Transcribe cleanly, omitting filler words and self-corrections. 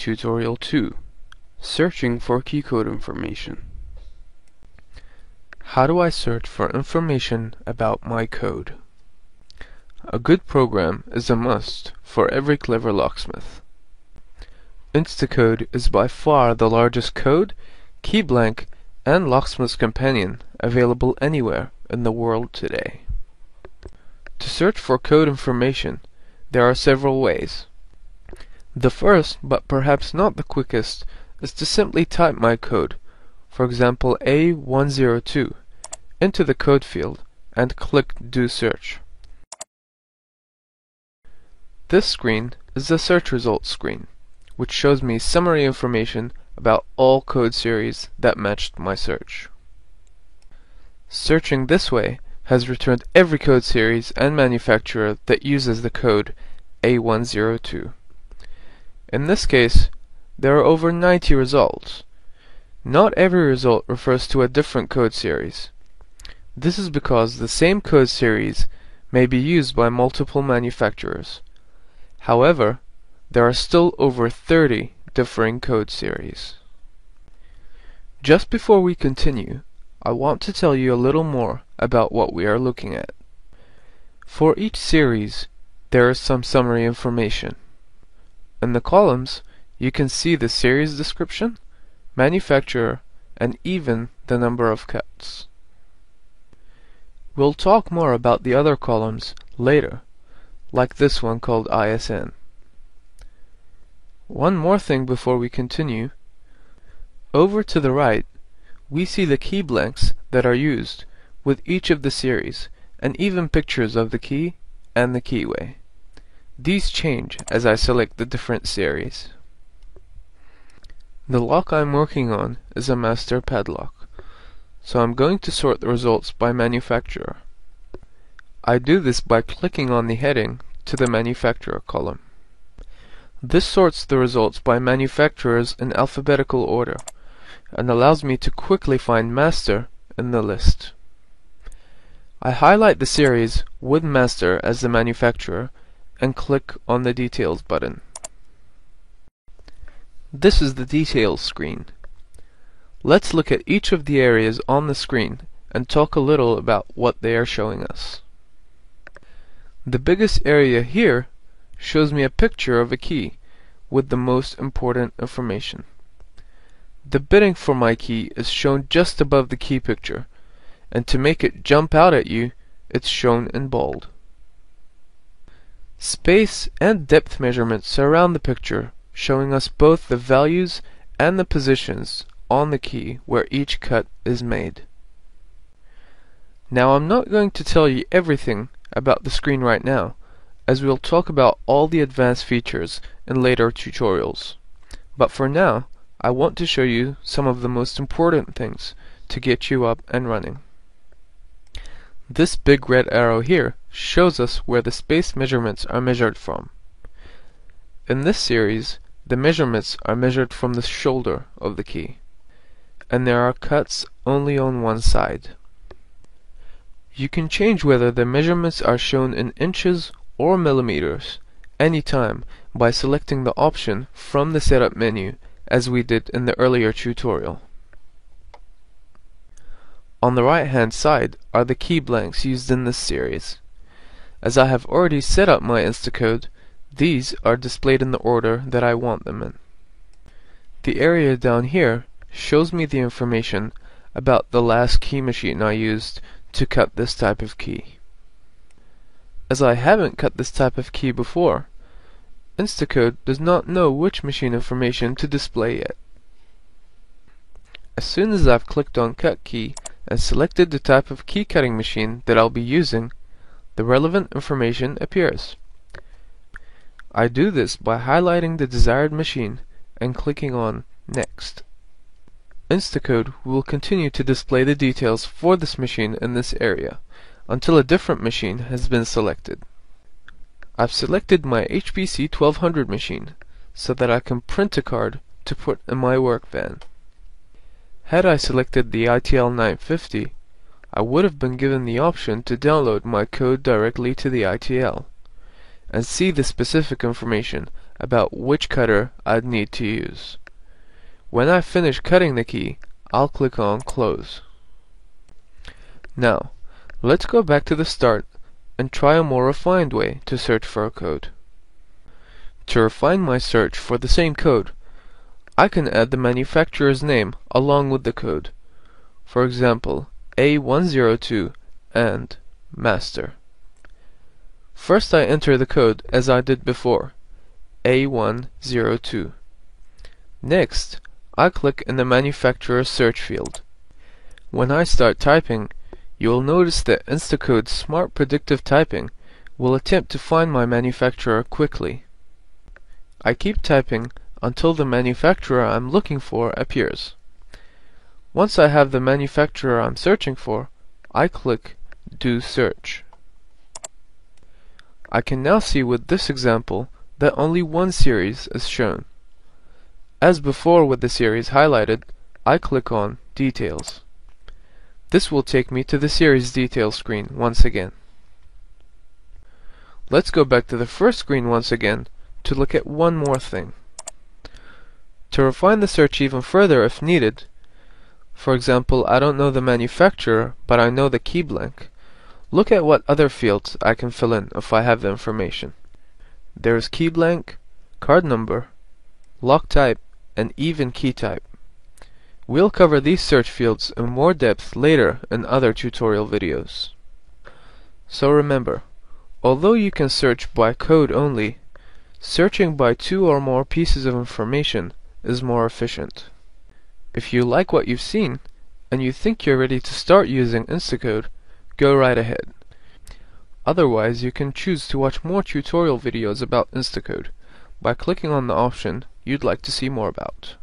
Tutorial 2, Searching for Key Code Information. How do I search for information about my code? A good program is a must for every clever locksmith. Instacode is by far the largest code, keyblank, and locksmith's companion available anywhere in the world today. To search for code information, there are several ways. The first, but perhaps not the quickest, is to simply type my code, for example A102, into the code field and click Do Search. This screen is the search results screen, which shows me summary information about all code series that matched my search. Searching this way has returned every code series and manufacturer that uses the code A102. In this case, there are over 90 results. Not every result refers to a different code series. This is because the same code series may be used by multiple manufacturers. However, there are still over 30 differing code series. Just before we continue, I want to tell you a little more about what we are looking at. For each series, there is some summary information. In the columns, you can see the series description, manufacturer, and even the number of cuts. We'll talk more about the other columns later, like this one called ISN. One more thing before we continue. Over to the right, we see the key blanks that are used with each of the series, and even pictures of the key and the keyway. These change as I select the different series. The lock I'm working on is a master padlock, so I'm going to sort the results by manufacturer. I do this by clicking on the heading to the manufacturer column. This sorts the results by manufacturers in alphabetical order and allows me to quickly find master in the list. I highlight the series with master as the manufacturer and click on the Details button. This is the Details screen. Let's look at each of the areas on the screen and talk a little about what they are showing us. The biggest area here shows me a picture of a key with the most important information. The bidding for my key is shown just above the key picture, and to make it jump out at you, it's shown in bold. Space and depth measurements surround the picture, showing us both the values and the positions on the key where each cut is made. Now I'm not going to tell you everything about the screen right now, as we'll talk about all the advanced features in later tutorials. But for now, I want to show you some of the most important things to get you up and running. This big red arrow here shows us where the space measurements are measured from. In this series, the measurements are measured from the shoulder of the key, and there are cuts only on one side. You can change whether the measurements are shown in inches or millimeters anytime by selecting the option from the setup menu, as we did in the earlier tutorial. On the right hand side are the key blanks used in this series. As I have already set up my Instacode, these are displayed in the order that I want them in. The area down here shows me the information about the last key machine I used to cut this type of key. As I haven't cut this type of key before, Instacode does not know which machine information to display yet. As soon as I've clicked on Cut Key and selected the type of key cutting machine that I'll be using, the relevant information appears. I do this by highlighting the desired machine and clicking on Next. Instacode will continue to display the details for this machine in this area until a different machine has been selected. I've selected my HPC 1200 machine so that I can print a card to put in my work van. Had I selected the ITL 950, I would have been given the option to download my code directly to the ITL and see the specific information about which cutter I'd need to use. When I finish cutting the key, I'll click on Close. Now, let's go back to the start and try a more refined way to search for a code. To refine my search for the same code, I can add the manufacturer's name along with the code. For example, A102 and Master. First I enter the code as I did before, A102. Next, I click in the manufacturer's search field. When I start typing, you will notice that Instacode's smart predictive typing will attempt to find my manufacturer quickly. I keep typing until the manufacturer I'm looking for appears. Once I have the manufacturer I'm searching for, I click Do Search. I can now see with this example that only one series is shown. As before with the series highlighted, I click on Details. This will take me to the series details screen once again. Let's go back to the first screen once again to look at one more thing. To refine the search even further if needed, for example, I don't know the manufacturer, but I know the key blank, look at what other fields I can fill in if I have the information. There's key blank, card number, lock type, and even key type. We'll cover these search fields in more depth later in other tutorial videos. So remember, although you can search by code only, searching by two or more pieces of information is more efficient. If you like what you've seen, and you think you're ready to start using Instacode, go right ahead. Otherwise, you can choose to watch more tutorial videos about Instacode by clicking on the option you'd like to see more about.